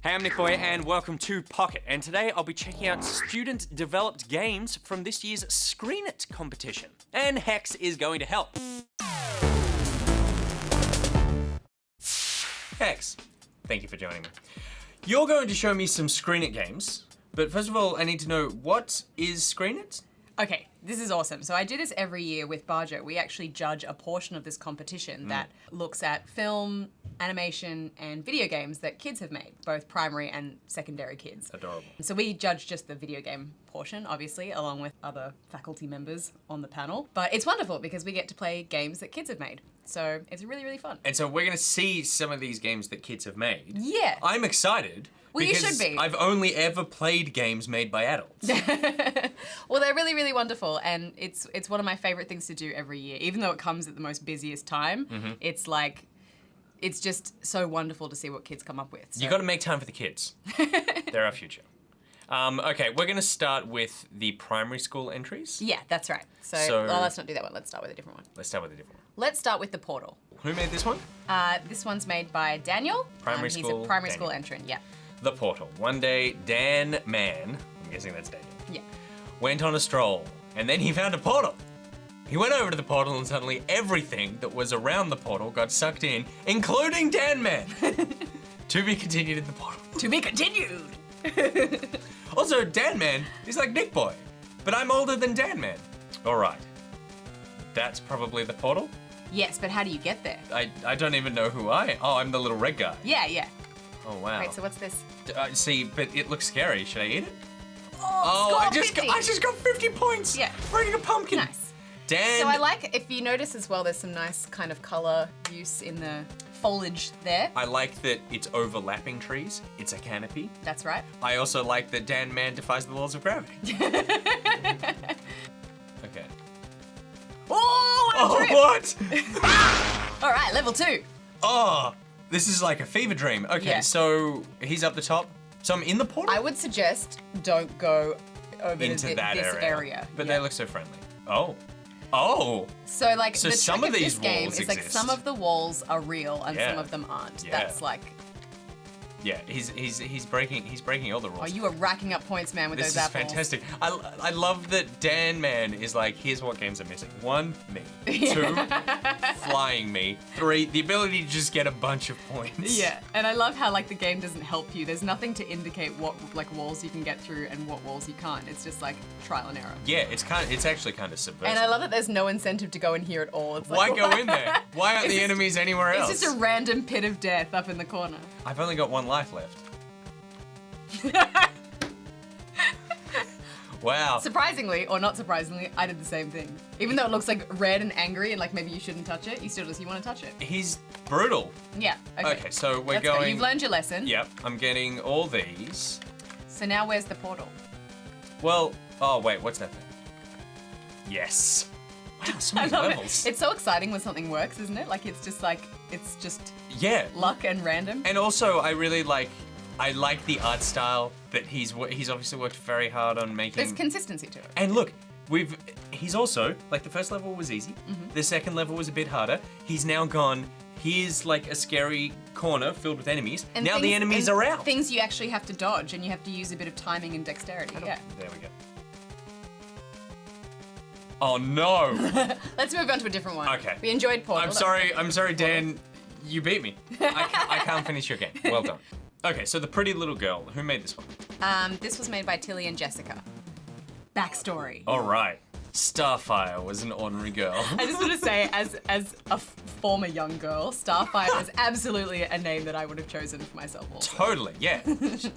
Hey, I'm NichBoy and welcome to Pocket. And today I'll be checking out student-developed games from this year's Screen It competition. And Hex is going to help. Hex, thank you for joining me. You're going to show me some Screen It games, but first of all, I need to know, what is Screen It? Okay, this is awesome. So I do this every year with Barjo. We actually judge a portion of this competition that looks at film, animation, and video games that kids have made, both primary and secondary kids. Adorable. So we judge just the video game portion, obviously, along with other faculty members on the panel. But it's wonderful because we get to play games that kids have made. So it's really, really fun. And so we're going to see some of these games that kids have made. Yeah. I'm excited. Well, you because should be. I've only ever played games made by adults. Well, they're really, really wonderful, and it's one of my favorite things to do every year. Even though it comes at the most busiest time, it's like, it's just so wonderful to see what kids come up with. So. You got to make time for the kids. They're our future. Okay, we're going to start with the primary school entries. Yeah, that's right. So well, let's not do that one. Let's start with a different one. Let's start with a different one. Let's start with The Portal. Who made this one? This one's made by Daniel. Primary school. He's a primary Daniel. school entrant. Yeah. The Portal. One day, Dan Man, I'm guessing that's Daniel, Yeah. went on a stroll, and then he found a portal. He went over to the portal, and suddenly everything that was around the portal got sucked in, including Dan Man. To be continued in the portal. To be continued. Also, Dan Man is like NichBoy, but I'm older than Dan Man. All right. That's probably the portal? Yes, but how do you get there? I don't even know who I am. Oh, I'm the little red guy. Yeah, yeah. Oh, wow. Wait, so what's this? See, but it looks scary. Should I eat it? Oh, I just got 50 points. Yeah. For eating a pumpkin. Nice. Dan. So I like, if you notice as well, there's some nice kind of color use in the foliage there. I like that it's overlapping trees. It's a canopy. That's right. I also like that Dan Man defies the laws of gravity. Okay. Oh, what? All right, level 2. Oh, this is like a fever dream. Okay, Yeah. so he's up the top. So I'm in the portal? I would suggest don't go over Into to that this area. But Yeah. they look so friendly. Oh. Oh. So like So the some trick of of these this game walls is like exist. some of the walls are real and Yeah. some of them aren't. Yeah. That's like, Yeah, he's breaking all the rules. oh, you are racking up points, man, with This those is apples. fantastic. I love that Dan Man is like, here's what games are missing. 1, me. 2, flying me. 3, the ability to just get a bunch of points. Yeah, and I love how like the game doesn't help you. There's nothing to indicate what like walls you can get through and what walls you can't. It's just like trial and error. Yeah, it's actually kind of subversive. And I love that there's no incentive to go in here at all. It's Why like, go in there? Why aren't It's the just- enemies anywhere else? It's just a random pit of death up in the corner. I've only got 1 life left. Wow. Surprisingly, or not surprisingly, I did the same thing. Even though it looks like red and angry and like maybe you shouldn't touch it, you still just, you want to touch it. He's brutal. Yeah, Okay, so we're Let's go. going... You've learned your lesson. Yep, I'm getting all these. So now where's the portal? Well, oh wait, what's that thing? Yes. Wow, so I many love levels. it. It's so exciting when something works, isn't it? Like it's just Yeah. luck and random. And also, I like the art style that he's obviously worked very hard on making. There's consistency to it. And look, he's also, like, the first level was easy. The second level was a bit harder. He's now gone, here's like a scary corner filled with enemies. And now the enemies are out. Things you actually have to dodge and you have to use a bit of timing and dexterity. Yeah. There we go. Oh no! Let's move on to a different one. Okay. We enjoyed Portal. I'm sorry, Dan. You beat me. I can't finish your game. Well done. Okay, so the pretty little girl. Who made this one? This was made by Tilly and Jessica. Backstory. All right. Starfire was an ordinary girl. I just want to say, as a former young girl, Starfire is absolutely a name that I would have chosen for myself also. Totally, yeah.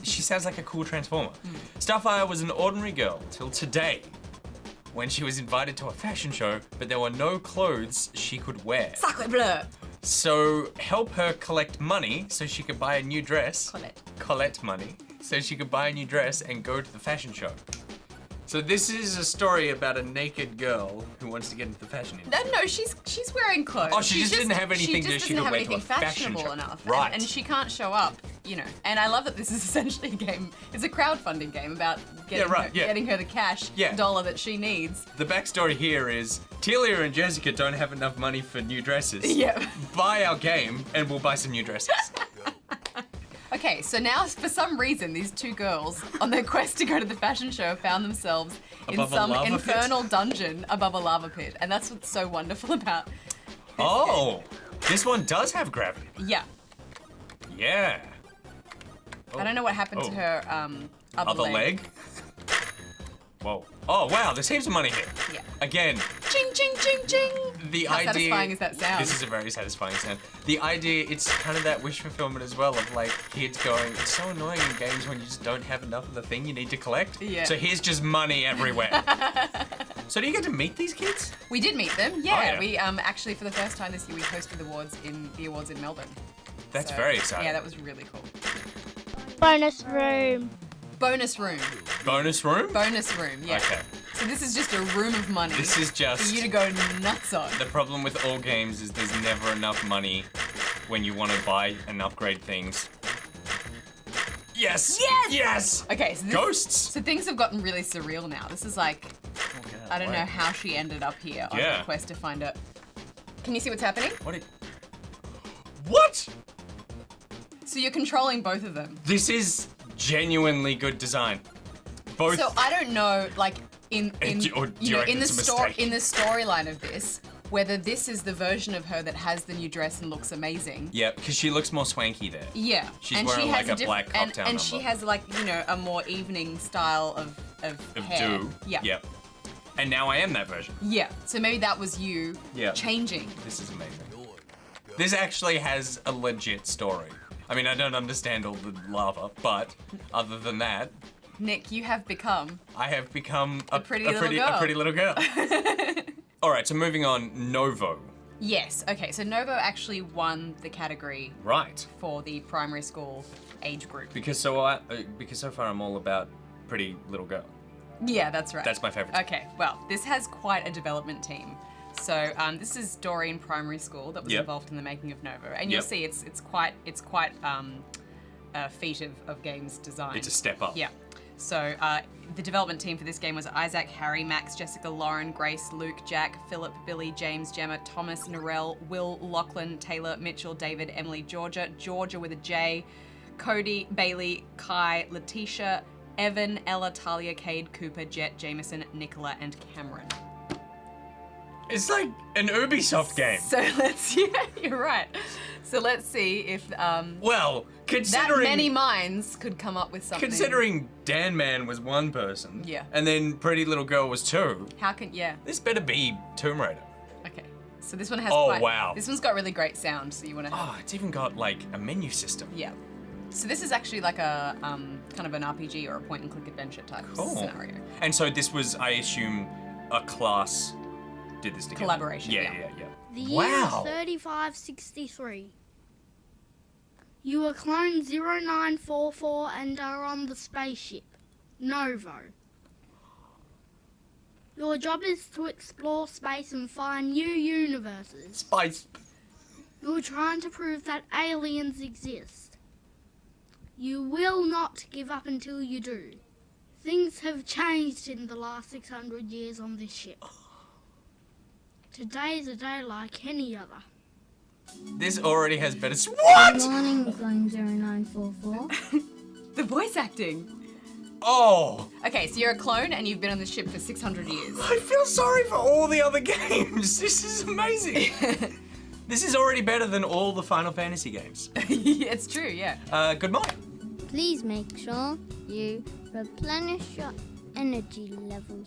She sounds like a cool transformer. Starfire was an ordinary girl till today, when she was invited to a fashion show, but there were no clothes she could wear. Sacre bleu! So help her collect money so she could buy a new dress. Collect money so she could buy a new dress and go to the fashion show. So this is a story about a naked girl who wants to get into the fashion industry. No, she's wearing clothes. Oh, she just didn't have anything she that just she doesn't could have wear to a anything fashion fashionable show. enough. Right. And she can't show up, you know. And I love that this is essentially a game. It's a crowdfunding game about getting her the cash dollar that she needs. The backstory here is Telia and Jessica don't have enough money for new dresses. Yeah. Buy our game and we'll buy some new dresses. Okay, so now for some reason, these two girls, on their quest to go to the fashion show, found themselves Above in a some lava pit? infernal dungeon above a lava pit. And that's what's so wonderful about this Oh, this one does have gravity. game. Yeah. Yeah. I don't know what happened to her other leg. Whoa. Oh, wow, there's heaps of money here. Yeah. Again, Ching, ching, ching, ching. the How idea. satisfying is that sound? This is a very satisfying sound. The idea, it's kind of that wish fulfillment as well of like kids going, it's so annoying in games when you just don't have enough of the thing you need to collect. Yeah. So here's just money everywhere. So do you get to meet these kids? We did meet them. Yeah. Oh, yeah. We actually for the first time this year we hosted the awards in Melbourne. That's So, very exciting. Yeah, that was really cool. Bonus room. Bonus room. Bonus room? Bonus room. Yeah. Okay. So this is just a room of money. This is just for you to go nuts on. the problem with all games is there's never enough money when you want to buy and upgrade things. Yes! Yes! Yes! Okay, so Ghosts! So things have gotten really surreal now. This is like, I don't know how she ended up here on Yeah. the quest to find her. Can you see what's happening? What? So you're controlling both of them. This is genuinely good design. Both. So I don't know, like in Or do you reckon in the it's a mistake? in the storyline of this, whether this is the version of her that has the new dress and looks amazing. Yeah, because she looks more swanky there. Yeah, She's and wearing she has like a diff- black and, cocktail and she number. has like a more evening style of Of hair. do. Yeah. Yep. And now I am that version. Yeah. So maybe that was you Yeah. changing. This is amazing. This actually has a legit story. I mean, I don't understand all the lava, but other than that, Nick, you have become. I have become a pretty little girl. All right, so moving on, Novo. Yes. Okay. So Novo actually won the category Right. for the primary school age group. Because so far I'm all about pretty little girl. Yeah, that's right. That's my favorite. Okay. Well, this has quite a development team. So this is Doreen Primary School that was Yep. involved in the making of Novo, and you'll Yep. see it's quite a feat of games design. It's a step up. Yeah. So the development team for this game was Isaac, Harry, Max, Jessica, Lauren, Grace, Luke, Jack, Philip, Billy, James, Gemma, Thomas, Narelle, Will, Lachlan, Taylor, Mitchell, David, Emily, Georgia with a J, Cody, Bailey, Kai, Letitia, Evan, Ella, Talia, Cade, Cooper, Jet, Jameson, Nicola, and Cameron. It's like an Ubisoft game. So let's, yeah, you're right. So let's see if Well, that considering many minds could come up with something. considering Dan Man was one person, Yeah. and then Pretty Little Girl was two, How can, yeah. this better be Tomb Raider. Okay. So this one has Oh, quite, wow. This one's got really great sound, so you want to have, Oh, it's even got like a menu system. yeah. So this is actually like a kind of an RPG or a point and click adventure type Cool. scenario. And so this was, I assume, a class did this together. Collaboration, Yeah, yeah. yeah, yeah. The year Wow. is 3563. You are clone 0944 and are on the spaceship Novo. Your job is to explore space and find new universes. Spice. You're trying to prove that aliens exist. You will not give up until you do. Things have changed in the last 600 years on this ship. Today's a day like any other. This already has better. What? Good morning, Clone 0944. The voice acting. Oh, Okay, so you're a clone and you've been on the ship for 600 years. I feel sorry for all the other games. This is amazing. This is already better than all the Final Fantasy games. It's true, yeah. Good morning. Please make sure you replenish your energy levels.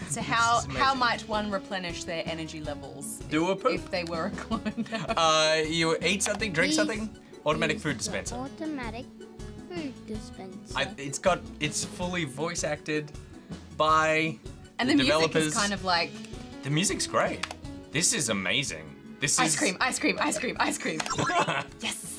So how is amazing. how might one replenish their energy levels Do a poop. if they were a clone? You eat something, drink Please something. Automatic use food the dispenser. Automatic food dispenser. It's fully voice acted by And the the music developers. is kind of like The music's great. This is amazing. This ice is cream, ice cream, ice cream, ice cream. Yes.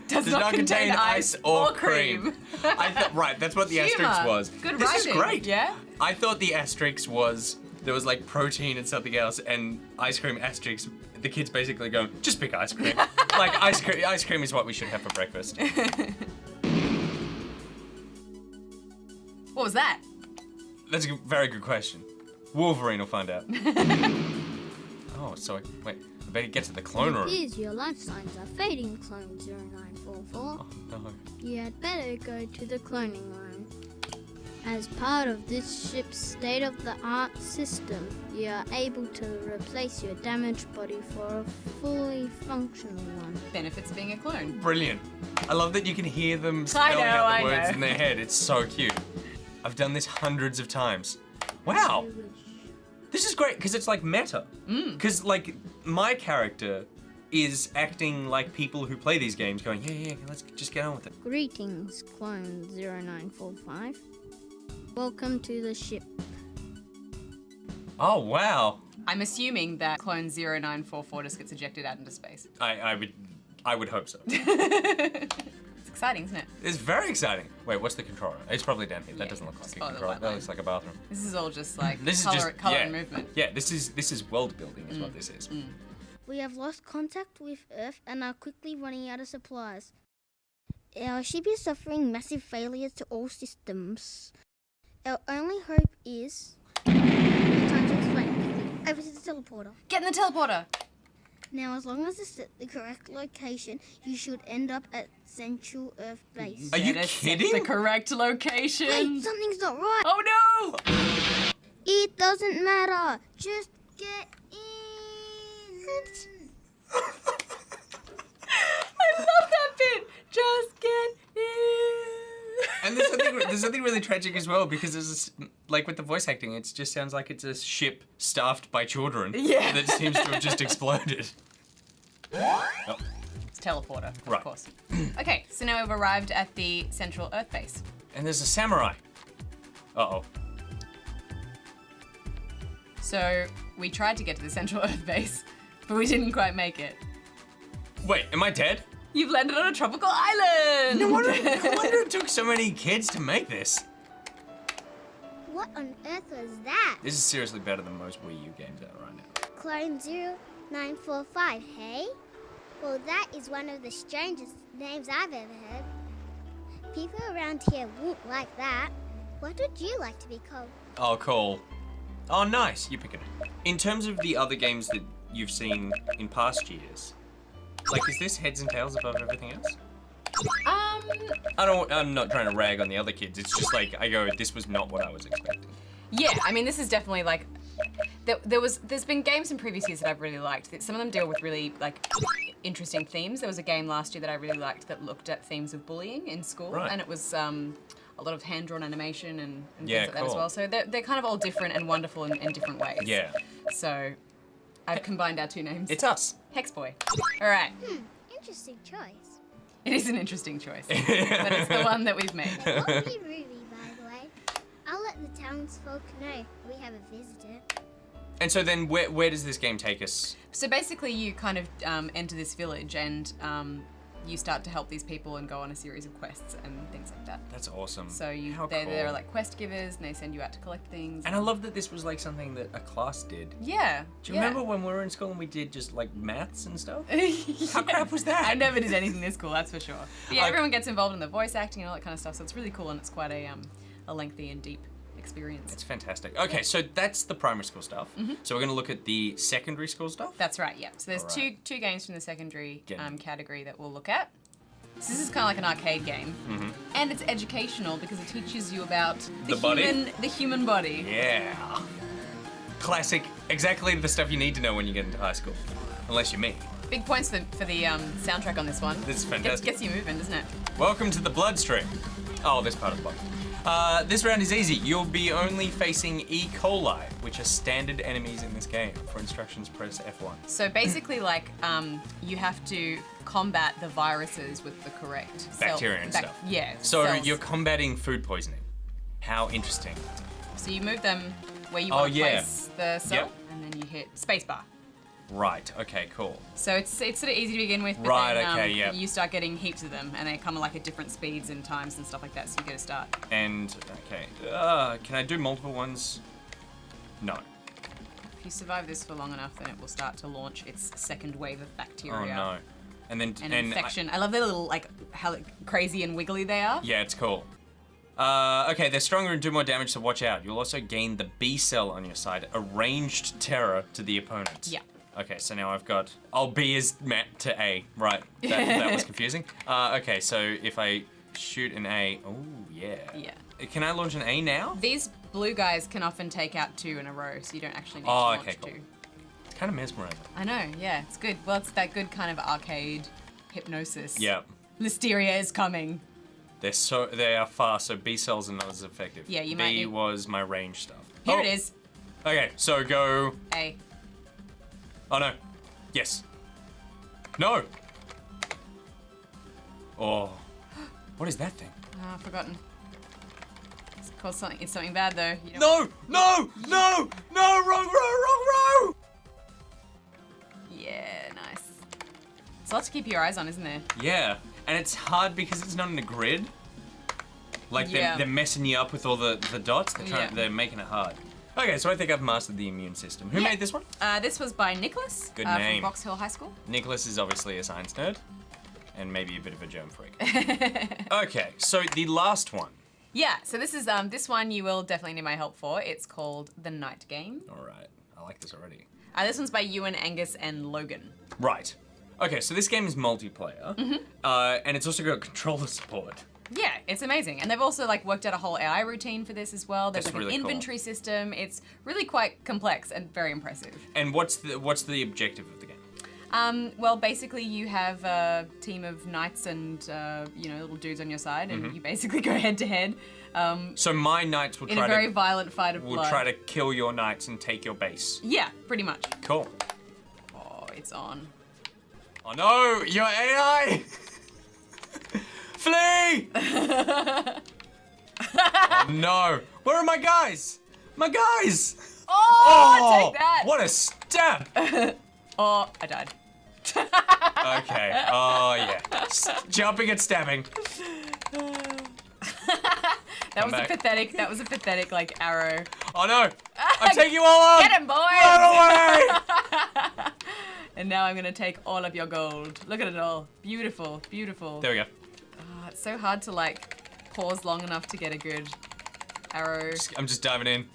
Does Does not contain ice or cream. I thought right, that's what the asterisk Humour. was. Good this writing. is great. Yeah. I thought the asterisk was there was like protein and something else, and ice cream asterisk. The kids basically going, just pick ice cream. Like ice cream. Ice cream is what we should have for breakfast. What was that? That's a very good question. Wolverine will find out. Oh, sorry. Wait. I better get to the clone It room. appears your life signs are fading, Clone 0944. Oh, no. You had better go to the cloning room. As part of this ship's state-of-the-art system, you are able to replace your damaged body for a fully functional one. Benefits of being a clone. Brilliant. I love that you can hear them I spelling know, out the I words know. in their head. It's so cute. I've done this hundreds of times. Wow. You wish. This is great because it's like meta. Because like my character is acting like people who play these games going, yeah, let's just get on with it. Greetings, Clone 0945. Welcome to the ship. Oh, wow. I'm assuming that clone 0944 just gets ejected out into space. I would hope so. It's exciting, isn't it? It's very exciting. Wait, what's the controller? It's probably down here. That Yeah, doesn't look just like a follow the controller. white That line. looks like a bathroom. This is all just like This is color, just color yeah. and movement. Yeah, this is world building is what this is. We have lost contact with Earth and are quickly running out of supplies. Our ship is suffering massive failures to all systems. Our only hope is... Time to explain quickly. Over to the teleporter. Get in the teleporter. Now, as long as it's at the correct location, you should end up at Central Earth Base. Are you Better set kidding? the correct location. Wait, something's not right. Oh no! It doesn't matter. Just get in. I love that bit. Just get in. And there's something really tragic as well because there's like with the voice acting, it just sounds like it's a ship staffed by children Yeah. that seems to have just exploded. Oh, It's teleporter, of Right. course. Okay, so now we've arrived at the Central Earth Base. and there's a samurai. Uh-oh. So we tried to get to the Central Earth Base, but we didn't quite make it. Wait, am I dead? You've landed on a tropical island! No wonder it took so many kids to make this. What on earth was that? This is seriously better than most Wii U games out right now. Clone 0945, hey? Well, that is one of the strangest names I've ever heard. People around here won't like that. What would you like to be called? Oh, cool. Oh, nice. You pick it. In terms of the other games that you've seen in past years, like, is this heads and tails above everything else? I'm not trying to rag on the other kids. It's just like, I go, this was not what I was expecting. Yeah, I mean, this is definitely like, there's been games in previous years that I've really liked. Some of them deal with really like interesting themes. There was a game last year that I really liked that looked at themes of bullying in school, Right. and it was a lot of hand-drawn animation and Yeah, things like that as cool. well. So they're kind of all different and wonderful in different ways. Yeah. So I've combined our two names. It's us. Hex Boy. All right. Interesting choice. It is an interesting choice, but it's the one that we've made. It won't be Ruby, by the way. I'll let the townsfolk know we have a visitor. And so then where does this game take us? So basically, you kind of enter this village and you start to help these people and go on a series of quests and things like that. That's awesome. So How they're cool. like quest givers and they send you out to collect things. And I love that this was like something that a class did. Yeah. Do you remember when we were in school and we did just like maths and stuff? How crap was that? I never did anything this cool, that's for sure. But yeah, I- everyone gets involved in the voice acting and all that kind of stuff, so it's really cool and it's quite a lengthy and deep experience. It's fantastic. Okay, so that's the primary school stuff. So we're going to look at the secondary school stuff. That's right, yeah. So there's All right. two games from the secondary Get it. category that we'll look at. So this is kind of like an arcade game, and it's educational because it teaches you about The body? the human body. Yeah. Classic. Exactly the stuff you need to know when you get into high school. Unless you're me. Big points for the soundtrack on this one. This is fantastic. Gets you moving, doesn't it? Welcome to the bloodstream. Oh, this part of the box. This round is easy. You'll be only facing E. coli, which are standard enemies in this game. For instructions, press F1. So basically, like, you have to combat the viruses with the correct Bacteria and stuff. Yeah. So cells. you're combating food poisoning. How interesting. So you move them where you Oh, want to yeah. place the cell, Yep. and then you hit spacebar. Right, okay, cool. So it's sort of easy to begin with, but Right, then okay, yeah. you start getting heaps of them, and they come like at different speeds and times and stuff like that, so you get a start. And, okay, can I do multiple ones? No. If you survive this for long enough, then it will start to launch its second wave of bacteria. Oh no. And then, And infection. I love their little, like, how crazy and wiggly they are. yeah, it's cool. Okay, they're stronger and do more damage, so watch out. You'll also gain the B cell on your side, a ranged terror to the opponent. Yeah. Okay, so now I've got... Oh, B is mapped to A. Right, that was confusing. Okay, so if I shoot an A... Oh, yeah. Yeah. Can I launch an A now? These blue guys can often take out 2 in a row, so you don't actually need to Oh, launch okay, cool. 2. It's kind of mesmerizing. I know, yeah, it's good. Well, it's that good kind of arcade hypnosis. Yeah. Listeria is coming. They are fast, so B cells are not as effective. Yeah, you B might need- was my range stuff. Here it is. Okay, so go... A. Oh, no. Yes. No! Oh. What is that thing? Oh, I've forgotten. It's called something. It's something bad though. You don't No! Wrong row! Yeah, nice. It's a lot to keep your eyes on, isn't there? Yeah, and it's hard because it's not in a grid. Like, Yeah. they're messing you up with all the dots. Yeah. They're making it hard. Okay, so I think I've mastered the immune system. Who Yeah. made this one? This was by Nicholas. Good name. From Box Hill High School. Nicholas is obviously a science nerd. And maybe a bit of a germ freak. Okay, so the last one. Yeah, so this is this one you will definitely need my help for. It's called The Night Game. All right, I like this already. This one's by Ewan, Angus, and Logan. Right. Okay, so this game is multiplayer, and it's also got controller support. Yeah, it's amazing. And they've also like worked out a whole AI routine for this as well. There's That's like really an cool. inventory system. It's really quite complex and very impressive. And what's the objective of the game? Well, basically you have a team of knights and little dudes on your side, and you basically go head to head. So my knights will In a very violent fight of will blood. try to kill your knights and take your base. Yeah, pretty much. Cool. Oh, it's on. Oh no, your AI! Flee! Oh no, where are my guys? My guys! Oh, take that! What a stab! Oh, I died. Okay. Oh yeah. Jumping and stabbing. That back. was a pathetic like arrow. Oh no! I'm taking you all on! Get him, boys! Run away! And now I'm gonna take all of your gold. Look at it all. Beautiful, beautiful. There we go. Oh, it's so hard to like pause long enough to get a good arrow. I'm just diving in.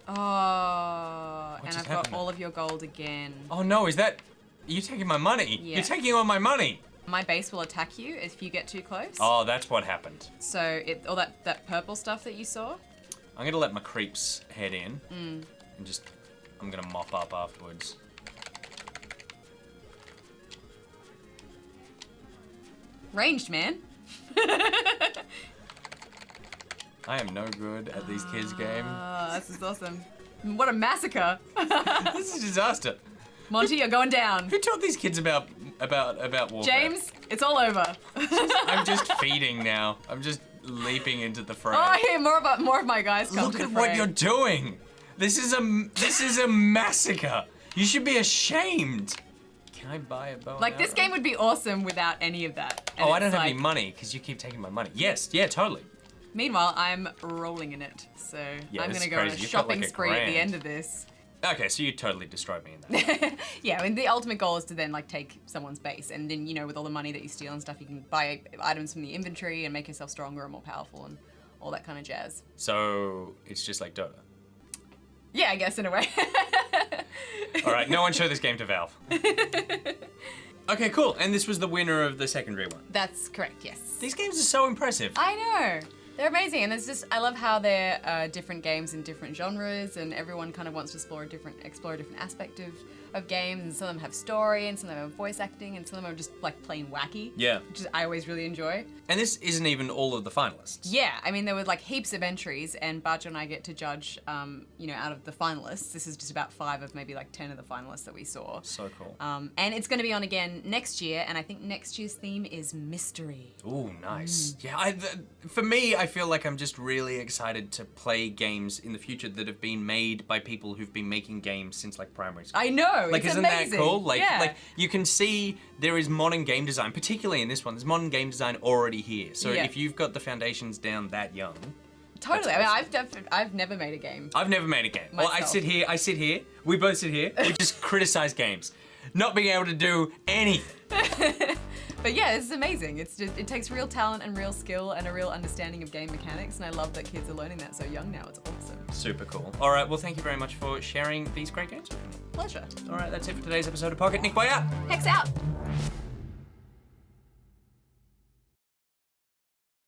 Oh, and just I've got happened? all of your gold again. Oh no, is that... You taking my money? Yeah. You're taking all my money! My base will attack you if you get too close. Oh, that's what happened. So all that purple stuff that you saw. I'm gonna let my creeps head in. And just... I'm gonna mop up afterwards. Ranged, man. I am no good at these kids' game. Oh, this is awesome. What a massacre. This is a disaster. Monty, you're going down. Who taught these kids about warfare? James, it's all over. I'm just feeding now. I'm just leaping into the fray. Oh, I hear more of my guys come Look to the at what fray. you're doing. This is a massacre. You should be ashamed. Can I buy a bow? Like, and this arrow? game would be awesome without any of that. And Oh, I it's don't have like- any money because you keep taking my money. Yes, yeah, totally. Meanwhile, I'm rolling in it, so Yeah, I'm this gonna is go on a crazy. You've got, shopping like, a spree at the grand. end of this. Okay, so you totally destroyed me in that. Yeah, I mean, the ultimate goal is to then like take someone's base, and then with all the money that you steal and stuff, you can buy items from the inventory and make yourself stronger and more powerful and all that kind of jazz. So it's just like Dota. Yeah, I guess in a way. All right, no one show this game to Valve. Okay, cool. And this was the winner of the secondary one. That's correct. Yes. These games are so impressive. I know. They're amazing, and I love how they're different games in different genres, and everyone kind of wants to explore a different aspect of games, and some of them have story, and some of them have voice acting, and some of them are just like plain wacky. Yeah. Which I always really enjoy. And this isn't even all of the finalists. Yeah, I mean, there were like heaps of entries, and Barjo and I get to judge, out of the finalists. This is just about 5 of maybe like 10 of the finalists that we saw. So cool. And it's going to be on again next year, and I think next year's theme is mystery. Ooh, nice. Yeah, for me, I feel like I'm just really excited to play games in the future that have been made by people who've been making games since like primary school. I know. Like, it's isn't amazing. that cool? Like, yeah. like you can see there is modern game design, particularly in this one. There's modern game design already here. So Yeah. if you've got the foundations down that young, Totally. That's I mean, I've never made a game. I've never made a game. Well, I Myself. sit here. We both sit here. We just criticize games, not being able to do anything. But yeah, this is amazing. It takes real talent and real skill and a real understanding of game mechanics, and I love that kids are learning that so young now. It's awesome. Super cool. All right. Well, thank you very much for sharing these great games with me. pleasure. All right, that's it for today's episode of Pocket. NichBoy out. Hex out.